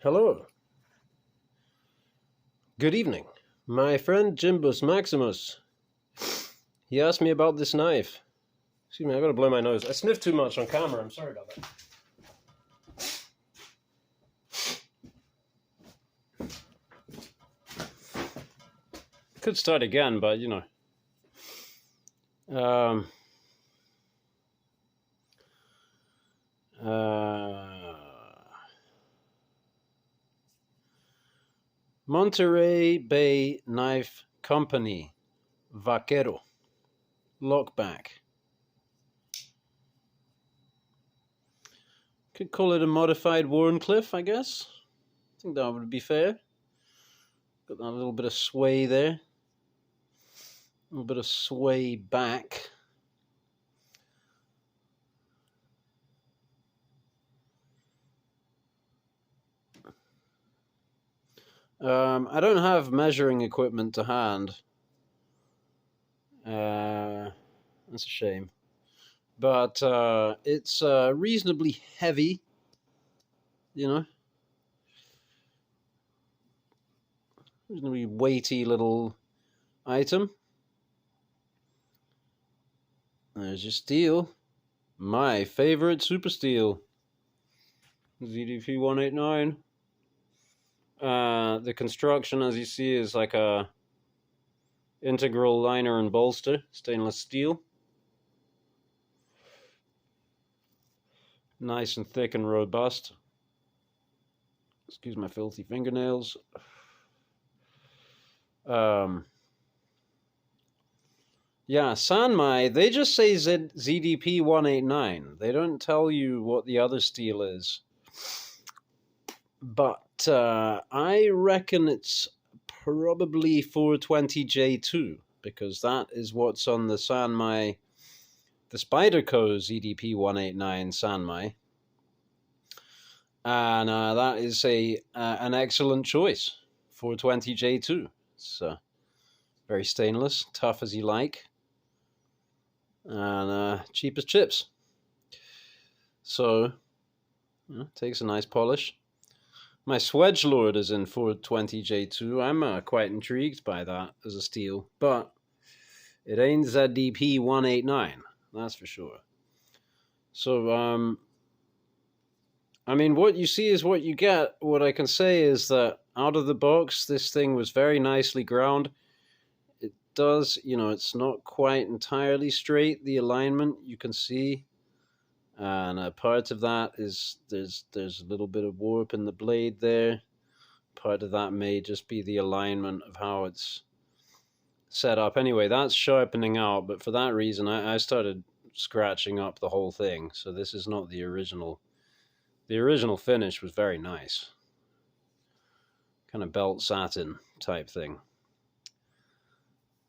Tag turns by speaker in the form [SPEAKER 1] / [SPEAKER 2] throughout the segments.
[SPEAKER 1] Hello. Good evening. My friend Jimbus Maximus, he asked me about this knife. Excuse me, I gotta blow my nose. I sniffed too much on camera, I'm sorry about that. Could start again, but you know. Monterey Bay Knife Company, Vaquero, lockback. Could call it a modified Warncliffe, I guess. I think that would be fair. Got that little bit of sway there. A little bit of sway back. I don't have measuring equipment to hand. That's a shame. But it's reasonably heavy, you know. Reasonably weighty little item. There's your steel. My favorite super steel. ZDP 189. The construction, as you see, is like a integral liner and bolster, stainless steel. Nice and thick and robust. Excuse my filthy fingernails. Yeah, Sanmai, they just say ZDP 189. They don't tell you what the other steel is. But I reckon it's probably 420J2, because that is what's on the Sanmai, the Spyderco ZDP 189 Sanmai. And that is an excellent choice, 420J2. It's very stainless, tough as you like, and cheap as chips. So, takes a nice polish. My Swedge Lord is in 420J2. I'm quite intrigued by that as a steel, but it ain't ZDP 189, that's for sure. So, I mean, what you see is what you get. What I can say is that out of the box, this thing was very nicely ground. It does, it's not quite entirely straight, the alignment, you can see. And a part of that is there's a little bit of warp in the blade there. Part of that may just be the alignment of how it's set up. Anyway, that's sharpening out, but for that reason, I started scratching up the whole thing. So this is not the original. The original finish was very nice. Kind of belt satin type thing.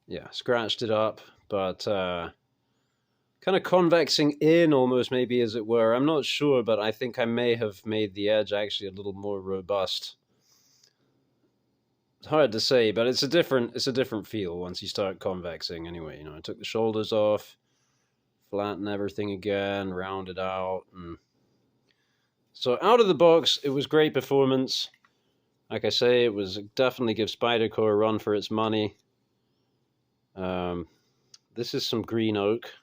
[SPEAKER 1] Yeah, scratched it up, but kind of convexing in almost, maybe, as it were. I'm not sure, but I think I may have made the edge actually a little more robust. It's hard to say, but it's a different feel once you start convexing. Anyway, I took the shoulders off, flattened everything again, rounded out, and so out of the box, it was great performance. Like I say, it definitely give Spyderco a run for its money. This is some green oak.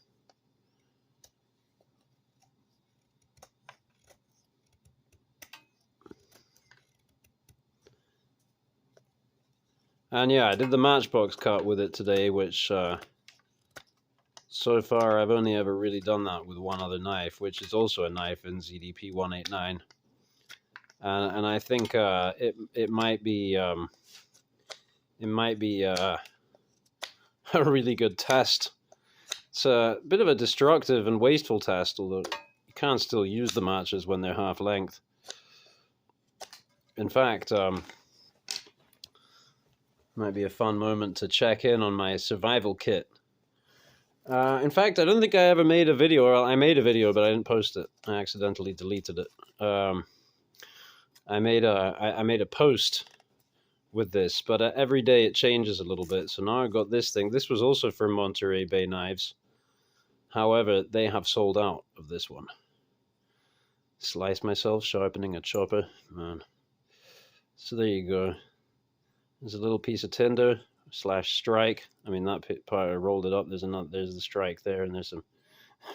[SPEAKER 1] And yeah, I did the matchbox cut with it today, which so far I've only ever really done that with one other knife, which is also a knife in ZDP 189. And I think it might be a really good test. It's a bit of a destructive and wasteful test, although you can still use the matches when they're half length. In fact, might be a fun moment to check in on my survival kit. In fact, I don't think I ever made a video, or I made a video, but I didn't post it. I accidentally deleted it. I made a post with this, but every day it changes a little bit. So now I've got this thing. This was also from Monterey Bay Knives. However, they have sold out of this one. Slice myself sharpening a chopper, man. So there you go. There's a little piece of tinder / strike. I mean, that part I rolled it up. There's the strike there, and there's some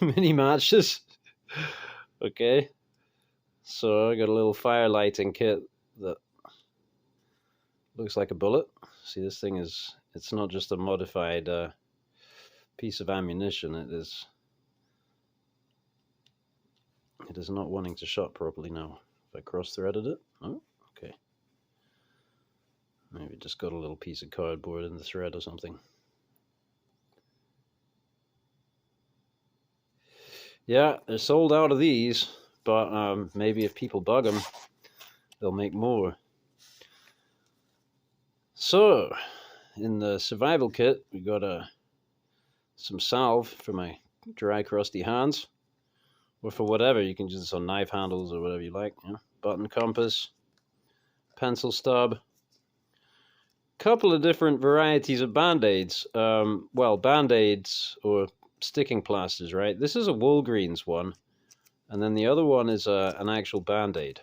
[SPEAKER 1] mini matches. Okay. So I got a little fire lighting kit that looks like a bullet. See, this thing it's not just a modified piece of ammunition. It is not wanting to shot properly now. If I cross-threaded it, oh, okay. Maybe just got a little piece of cardboard in the thread or something. Yeah, they're sold out of these, but maybe if people bug them, they'll make more. So, in the survival kit, we got some salve for my dry, crusty hands, or for whatever. You can use this on knife handles or whatever you like. Yeah. Button compass, pencil stub, couple of different varieties of band-aids. Well, band-aids or sticking plasters, right? This is a Walgreens one, and then the other one is an actual band-aid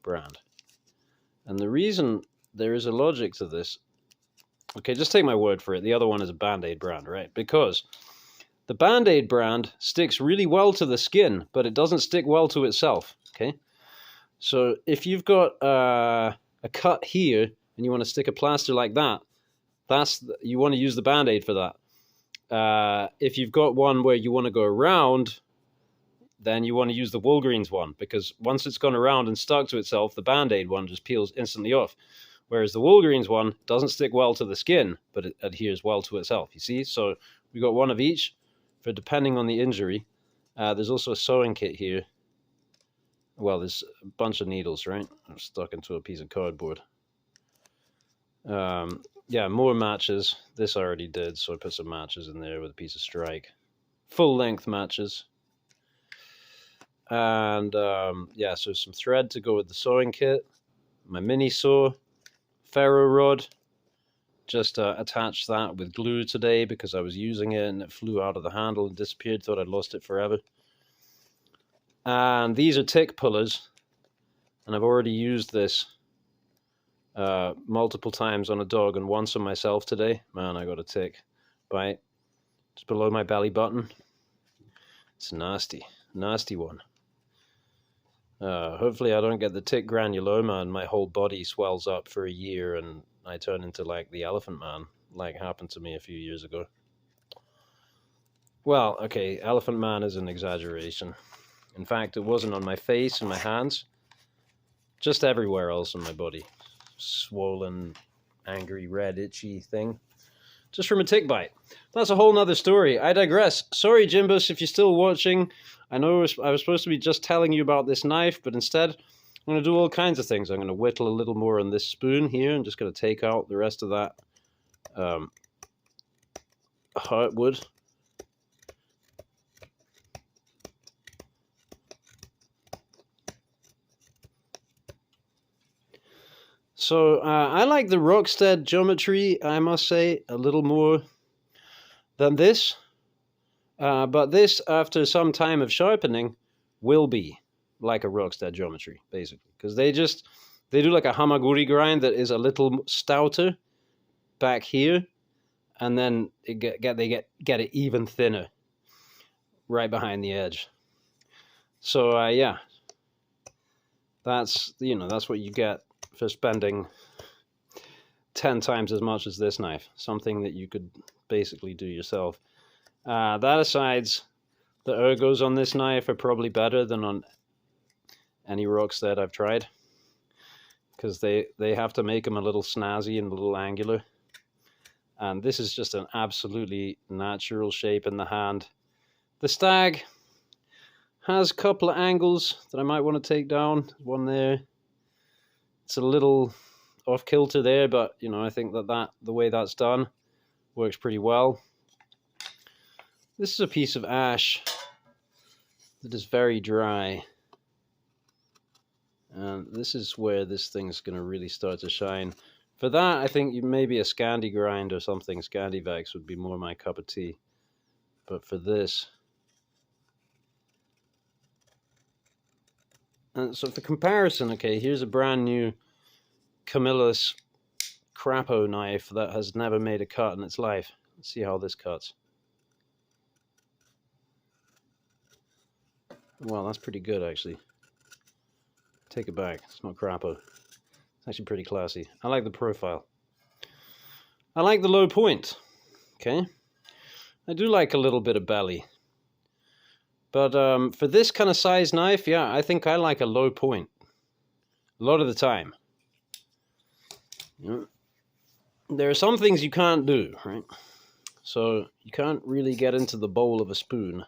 [SPEAKER 1] brand. And the reason there is a logic to this, okay, just take my word for it, the other one is a band-aid brand, right? Because the band-aid brand sticks really well to the skin, but it doesn't stick well to itself, okay? So if you've got a cut here, and you want to stick a plaster like that, you want to use the Band-Aid for that. If you've got one where you want to go around, then you want to use the Walgreens one, because once it's gone around and stuck to itself, the Band-Aid one just peels instantly off. Whereas the Walgreens one doesn't stick well to the skin, but it adheres well to itself, you see? So we got one of each for depending on the injury. There's also a sewing kit here. Well, there's a bunch of needles, right? I'm stuck into a piece of cardboard. Yeah, more matches. This I already did, so I put some matches in there with a piece of strike. Full length matches. And yeah, so some thread to go with the sewing kit. My mini saw, ferro rod. Just attached that with glue today because I was using it and it flew out of the handle and disappeared. Thought I'd lost it forever. And these are tick pullers, and I've already used this multiple times on a dog and once on myself today. Man, I got a tick bite just below my belly button. It's a nasty one. Hopefully I don't get the tick granuloma and my whole body swells up for a year and I turn into like the Elephant Man, like happened to me a few years ago. Well, okay, Elephant Man is an exaggeration. In fact, it wasn't on my face and my hands, just everywhere else on my body. Swollen, angry, red, itchy thing. Just from a tick bite. That's a whole nother story. I digress. Sorry, Jimbus, if you're still watching. I know I was supposed to be just telling you about this knife, but instead I'm going to do all kinds of things. I'm going to whittle a little more on this spoon here. I'm just going to take out the rest of that heartwood. So I like the Rockstead geometry, I must say, a little more than this. But this, after some time of sharpening, will be like a Rockstead geometry, basically. Because they do like a Hamaguri grind that is a little stouter back here. And then they get it even thinner right behind the edge. So yeah, that's what you get for spending 10 times as much as this knife. Something that you could basically do yourself. That aside, the ergos on this knife are probably better than on any Rockstead I've tried, because they have to make them a little snazzy and a little angular. And this is just an absolutely natural shape in the hand. The Stag has a couple of angles that I might want to take down. One there. It's a little off kilter there, but I think that the way that's done works pretty well. This is a piece of ash that is very dry. And this is where this thing's going to really start to shine. For that, I think maybe a Scandi grind or something, Scandivex would be more my cup of tea. But for this... And so for comparison, okay, here's a brand new Camilla's crapo knife that has never made a cut in its life. Let's see how this cuts. Well, that's pretty good, actually. Take it back. It's not crapo. It's actually pretty classy. I like the profile. I like the low point. Okay. I do like a little bit of belly. But for this kind of size knife, yeah, I think I like a low point. A lot of the time. Yeah. There are some things you can't do, right? So you can't really get into the bowl of a spoon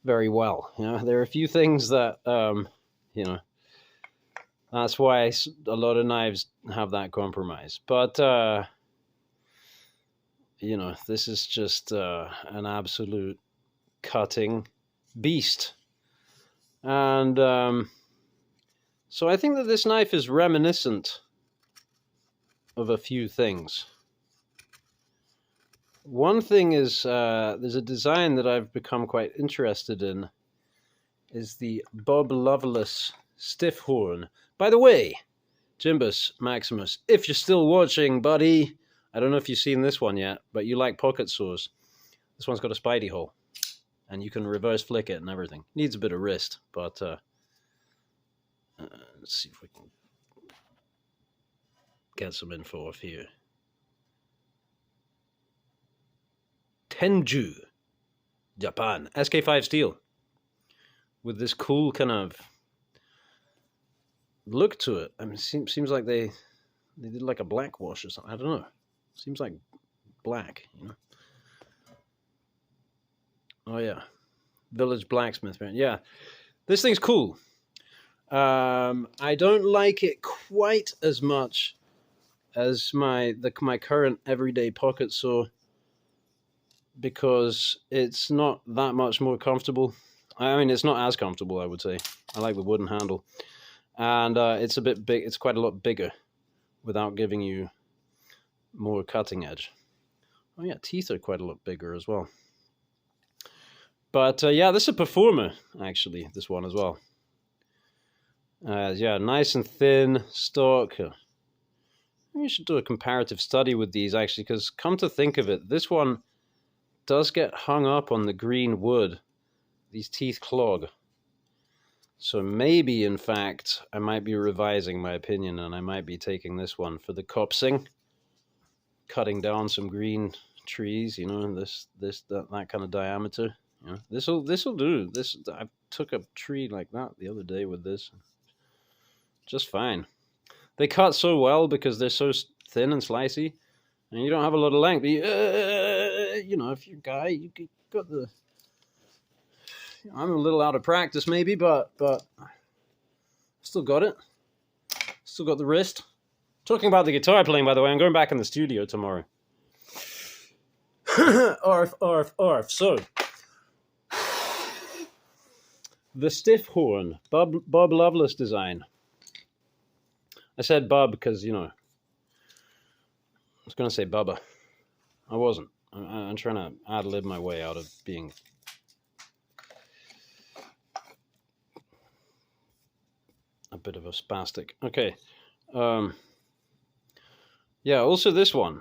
[SPEAKER 1] very well. You know, there are a few things that, you know, that's why a lot of knives have that compromise. But, you know, this is just an absolute cutting beast. And so I think that this knife is reminiscent of a few things. One thing is, there's a design that I've become quite interested in, is the Bob Loveless stiff horn. By the way, Jimbus Maximus, if you're still watching, buddy, I don't know if you've seen this one yet, but you like pocket saws. This one's got a spidey hole, and you can reverse flick it and everything. Needs a bit of wrist, but let's see if we can get some info off here. Tenju, Japan, SK5 steel, with this cool kind of look to it. I mean, it seems like they did like a black wash or something. I don't know. Seems like black, you know. Oh yeah, Village Blacksmith. Yeah, this thing's cool. I don't like it quite as much as my current everyday pocket saw, because it's not that much more comfortable. I mean, it's not as comfortable, I would say. I like the wooden handle. And it's a bit big. It's quite a lot bigger without giving you more cutting edge. Oh yeah, teeth are quite a lot bigger as well. But yeah, this is a performer, actually, this one as well. Yeah, nice and thin stock. You should do a comparative study with these, actually, because come to think of it, this one does get hung up on the green wood. These teeth clog. So maybe, in fact, I might be revising my opinion, and I might be taking this one for the copsing, cutting down some green trees, you know, and that kind of diameter. You know, this'll do. I took a tree like that the other day with this, just fine. They cut so well because they're so thin and slicey, and you don't have a lot of length. But you know, if you're a guy, you got the. I'm a little out of practice, maybe, but still got it. Still got the wrist. Talking about the guitar playing, by the way, I'm going back in the studio tomorrow. Arf. So, the stiff horn, Bob Loveless design. I said Bob because, you know, I was going to say Bubba. I wasn't. I'm trying to ad-lib my way out of being a bit of a spastic. Okay. Yeah, also this one.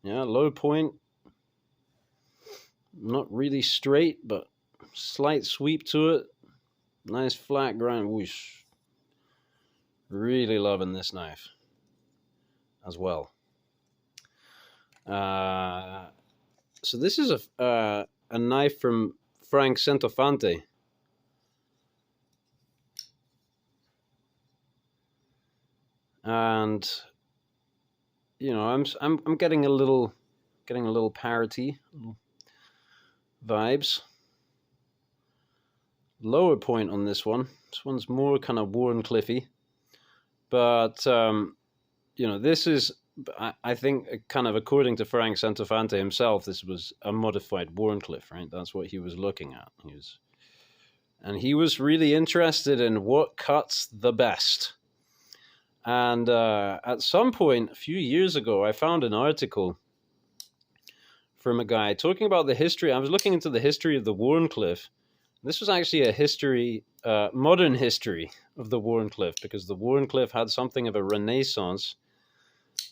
[SPEAKER 1] Yeah, low point. Not really straight, but slight sweep to it. Nice flat grind. Whoosh. Really loving this knife as well. So this is a knife from Frank Centofante. And you know, I'm getting a little parity vibes. Lower point on this one. This one's more kind of Warncliffy. But, you know, this is, I think, kind of according to Frank Centofante himself, this was a modified Warncliffe, right? That's what he was looking at. He was really interested in what cuts the best. And at some point, a few years ago, I found an article from a guy talking about the history. I was looking into the history of the Warncliffe. This was actually a history modern history of the Wharncliffe, because the Wharncliffe had something of a renaissance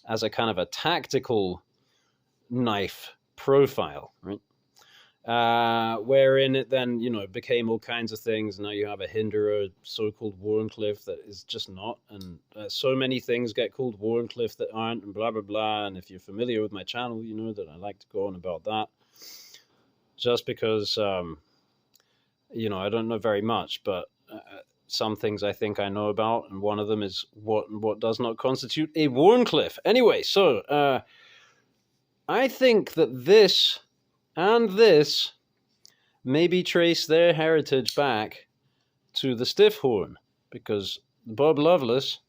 [SPEAKER 1] as a kind of a tactical knife profile, right? Wherein it then, became all kinds of things. Now you have a Hinderer, so-called Wharncliffe, that is just not, and so many things get called Wharncliffe that aren't, and blah, blah, blah. And if you're familiar with my channel, you know that I like to go on about that, just because, I don't know very much, but some things I think I know about, and one of them is what does not constitute a Wharncliffe. Anyway, so I think that this and this maybe trace their heritage back to the stiff horn, because Bob Lovelace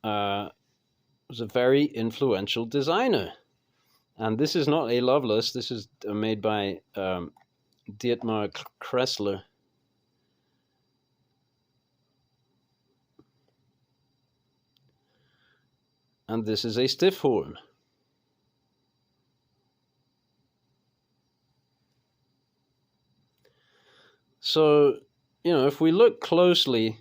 [SPEAKER 1] was a very influential designer. And this is not a Lovelace. This is made by Dietmar Kressler. And this is a stiff horn. So, if we look closely,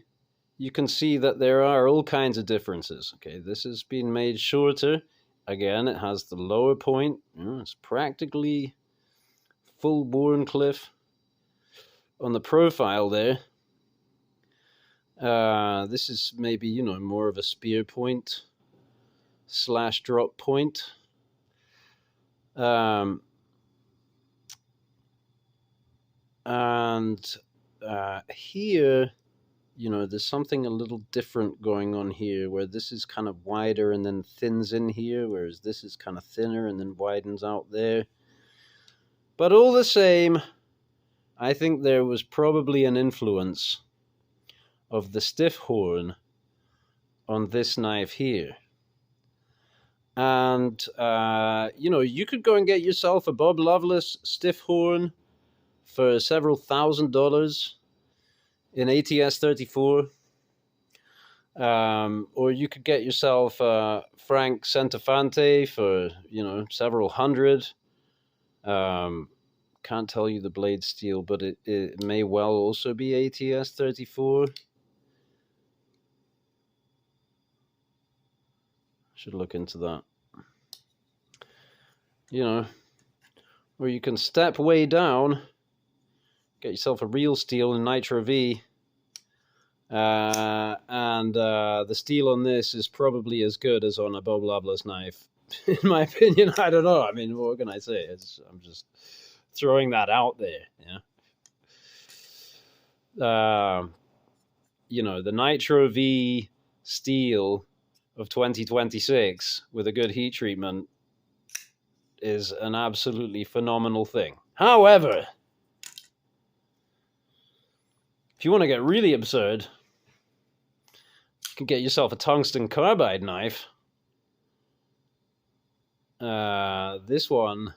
[SPEAKER 1] you can see that there are all kinds of differences. Okay, this has been made shorter. Again, it has the lower point. It's practically full Wharncliffe on the profile there. This is maybe, more of a spear point / drop point. And here, there's something a little different going on here, where this is kind of wider and then thins in here, whereas this is kind of thinner and then widens out there. But all the same, I think there was probably an influence of the stiff horn on this knife here. And, you could go and get yourself a Bob Lovelace stiff horn for several $1,000s in ATS 34. Or you could get yourself Frank Centofante for, several hundred. Can't tell you the blade steel, but it may well also be ATS 34. Should look into that. Or you can step way down, get yourself a real steel in Nitro V. And the steel on this is probably as good as on a Bob Lovelace knife, in my opinion. I don't know. I mean, what can I say? I'm just throwing that out there. Yeah. The Nitro V steel of 2026 with a good heat treatment is an absolutely phenomenal thing. However, if you want to get really absurd, you can get yourself a tungsten carbide knife. This one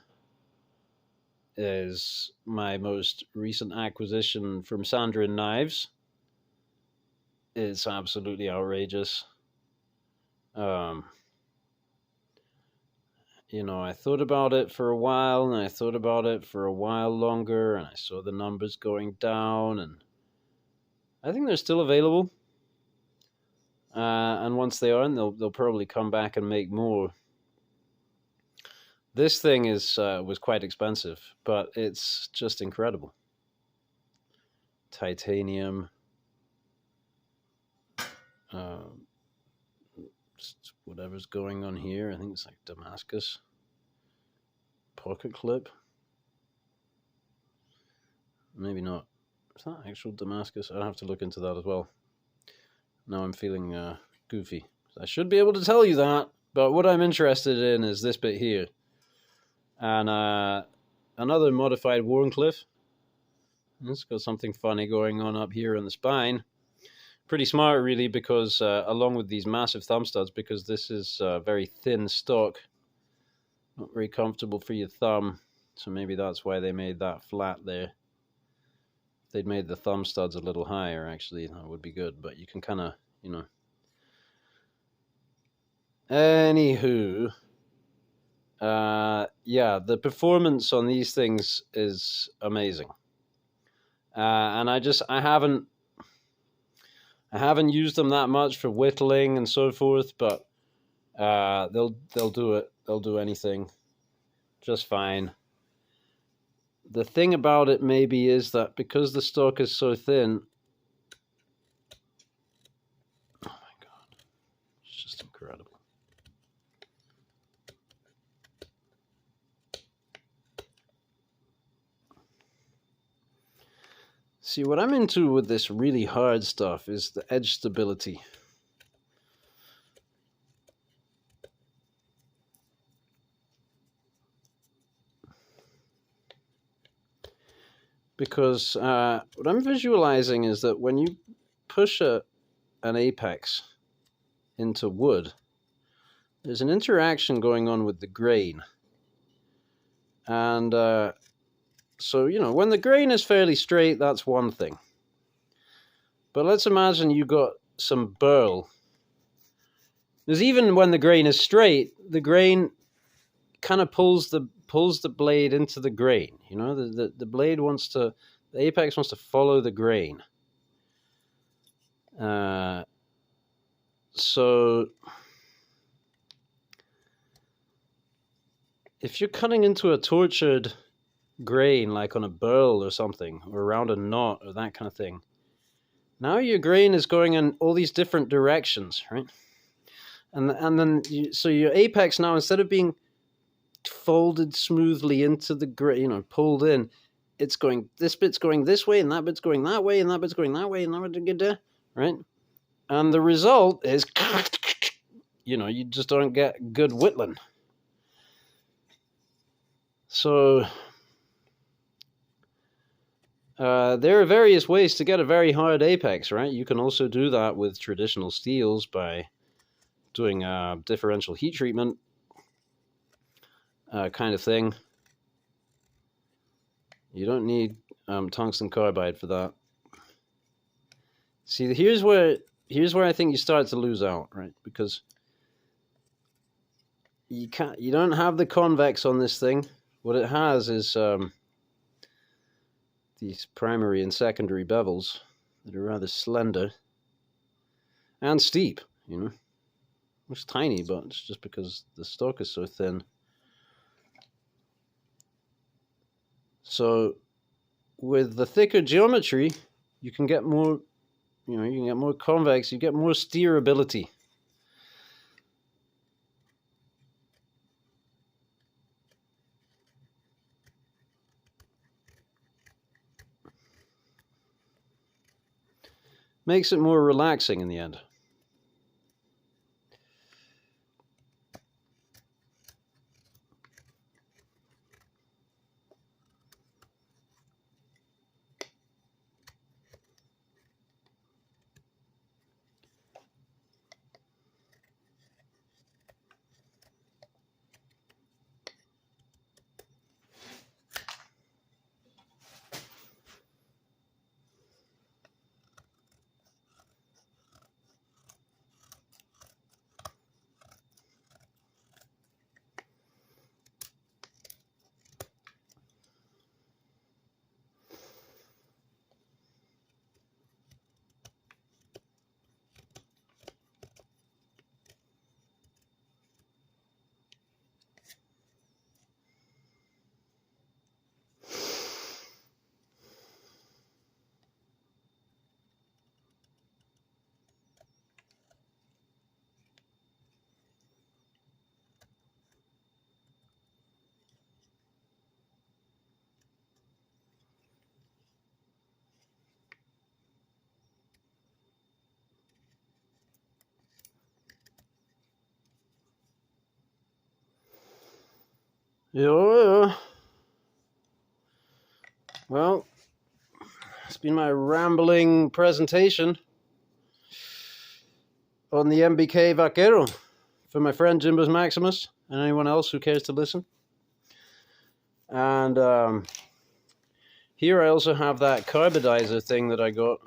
[SPEAKER 1] is my most recent acquisition from Sandrin Knives. It's absolutely outrageous. I thought about it for a while, and I thought about it for a while longer, and I saw the numbers going down, and I think they're still available. And once they are, they'll probably come back and make more. This thing was quite expensive, but it's just incredible. Titanium. Whatever's going on here. I think it's like Damascus. Pocket clip. Maybe not. Is that actual Damascus? I'll have to look into that as well. Now I'm feeling goofy. I should be able to tell you that, but what I'm interested in is this bit here. And another modified Wharncliffe. It's got something funny going on up here on the spine. Pretty smart, really, because along with these massive thumb studs, because this is very thin stock, not very comfortable for your thumb. So maybe that's why they made that flat there. If they'd made the thumb studs a little higher, actually, that would be good. But you can kind of, Anywho, yeah, the performance on these things is amazing. and I haven't used them that much for whittling and so forth, but they'll do it. They'll do anything just fine. The thing about it maybe is that because the stock is so thin, oh my god, it's just incredible. See, what I'm into with this really hard stuff is the edge stability. Because what I'm visualizing is that when you push an apex into wood, there's an interaction going on with the grain. And so, you know, when the grain is fairly straight, that's one thing. But let's imagine you got some burl. Because even when the grain is straight, the grain kind of pulls the blade into the grain. You know, the blade wants to, the apex wants to follow the grain. So if you're cutting into a tortured grain, like on a burl or something, or around a knot or that kind of thing, now your grain is going in all these different directions, right? And then so your apex now, instead of being folded smoothly into the grain, you know, pulled in, it's going, this bit's going this way, and that bit's going that way, and that bit's going that way, and that bit's going there, right? And the result is, you know, you just don't get good whittling. So there are various ways to get a very hard apex, right? You can also do that with traditional steels by doing differential heat treatment kind of thing. You don't need tungsten carbide for that. See, here's where I think you start to lose out, right? Because you don't have the convex on this thing. What it has is these primary and secondary bevels that are rather slender and steep, you know. It's tiny, but it's just because the stock is so thin. So with the thicker geometry, you can get more, you know, you can get more convex, you get more steerability. Makes it more relaxing in the end. Yeah. Well, it's been my rambling presentation on the MBK Vaquero for my friend Jimbo's Maximus and anyone else who cares to listen. And here I also have that carbonizer thing that I got,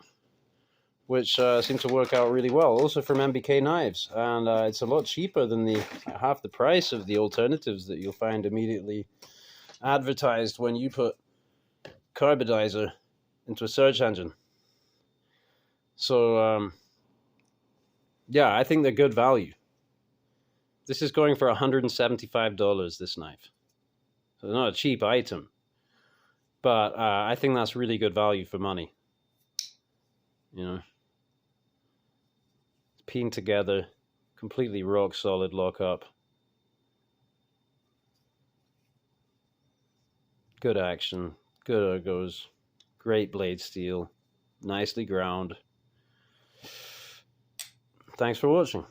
[SPEAKER 1] which seemed to work out really well, also from MBK Knives. And it's a lot cheaper than half the price of the alternatives that you'll find immediately advertised when you put carbonizer into a search engine. So, yeah, I think they're good value. This is going for $175, this knife. So not a cheap item. But I think that's really good value for money. You know, it's pinned together, completely rock solid lockup. Good action, good ergos, great blade steel, nicely ground. Thanks for watching.